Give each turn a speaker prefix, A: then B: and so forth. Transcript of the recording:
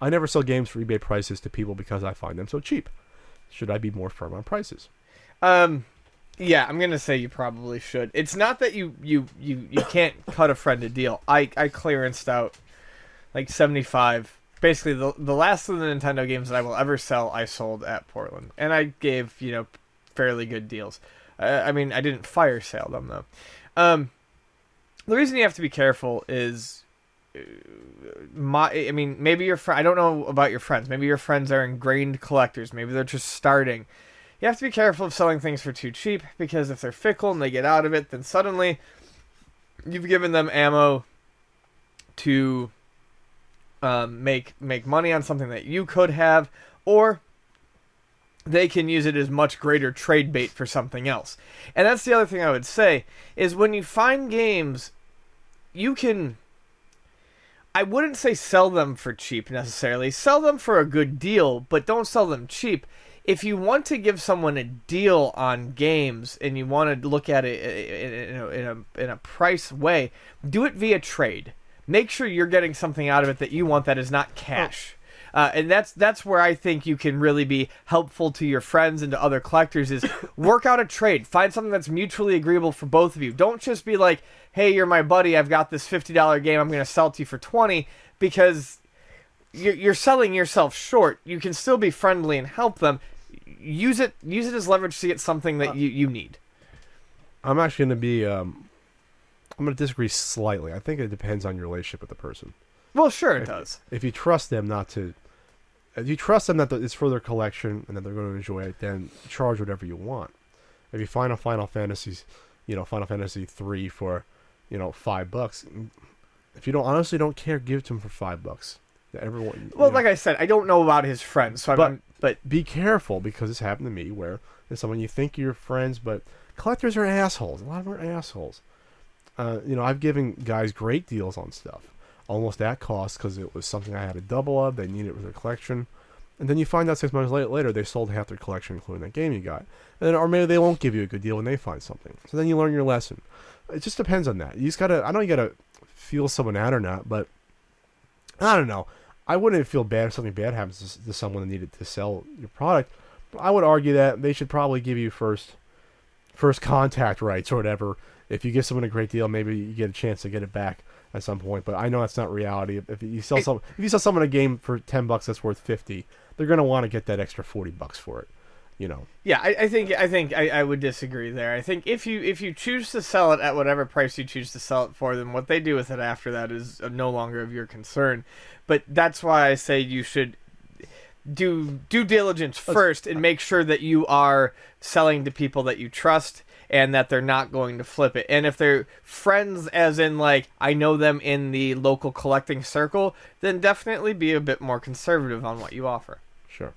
A: I never sell games for eBay prices to people because I find them so cheap. Should I be more firm on prices?
B: Yeah, I'm gonna say you probably should. It's not that you can't cut a friend a deal. I clearanced out like 75. Basically, the last of the Nintendo games that I will ever sell, I sold at Portland, and I gave fairly good deals. I mean, I didn't fire sale them though. The reason you have to be careful is, maybe your friend. I don't know about your friends. Maybe your friends are ingrained collectors. Maybe they're just starting. You have to be careful of selling things for too cheap, because if they're fickle and they get out of it, then suddenly you've given them ammo to make money on something that you could have, or they can use it as much greater trade bait for something else. And that's the other thing I would say, is when you find games, you can... I wouldn't say sell them for cheap necessarily. Sell them for a good deal, but don't sell them cheap. If you want to give someone a deal on games and you want to look at it in a price way, do it via trade. Make sure you're getting something out of it that you want that is not cash. And that's where I think you can really be helpful to your friends and to other collectors, is work out a trade. Find something that's mutually agreeable for both of you. Don't just be like, hey, you're my buddy, I've got this $50 game, I'm going to sell it to you for $20, because you're selling yourself short. You can still be friendly and help them. Use it as leverage to get something that you need.
A: I'm actually going to be... I'm going to disagree slightly. I think it depends on your relationship with the person.
B: Well, sure it does.
A: If you trust them if you trust them that it's for their collection and that they're going to enjoy it, then charge whatever you want. If you find a Final Fantasy 3 for, $5, if you honestly don't care, give it to them for $5. Everyone.
B: Well, like I said, I don't know about his friends, so but
A: be careful, because this happened to me, where there's someone you think you're friends, but collectors are assholes. A lot of them are assholes. I've given guys great deals on stuff, almost at cost, because it was something I had a double of. They needed it for their collection, and then you find out 6 months later they sold half their collection, including that game you got. Or maybe they won't give you a good deal when they find something. So then you learn your lesson. It just depends on that. You just gotta. I know you gotta feel someone out or not, but I don't know. I wouldn't feel bad if something bad happens to someone that needed to sell your product. But I would argue that they should probably give you first contact rights or whatever. If you give someone a great deal, maybe you get a chance to get it back at some point. But I know that's not reality. If you sell someone a game for $10 that's worth $50, they're gonna want to get that extra $40 for it.
B: Yeah, I think I would disagree there. I think if you choose to sell it at whatever price you choose to sell it for, then what they do with it after that is no longer of your concern. But that's why I say you should do due diligence first and make sure that you are selling to people that you trust and that they're not going to flip it. And if they're friends, as in like I know them in the local collecting circle, then definitely be a bit more conservative on what you offer.
A: Sure.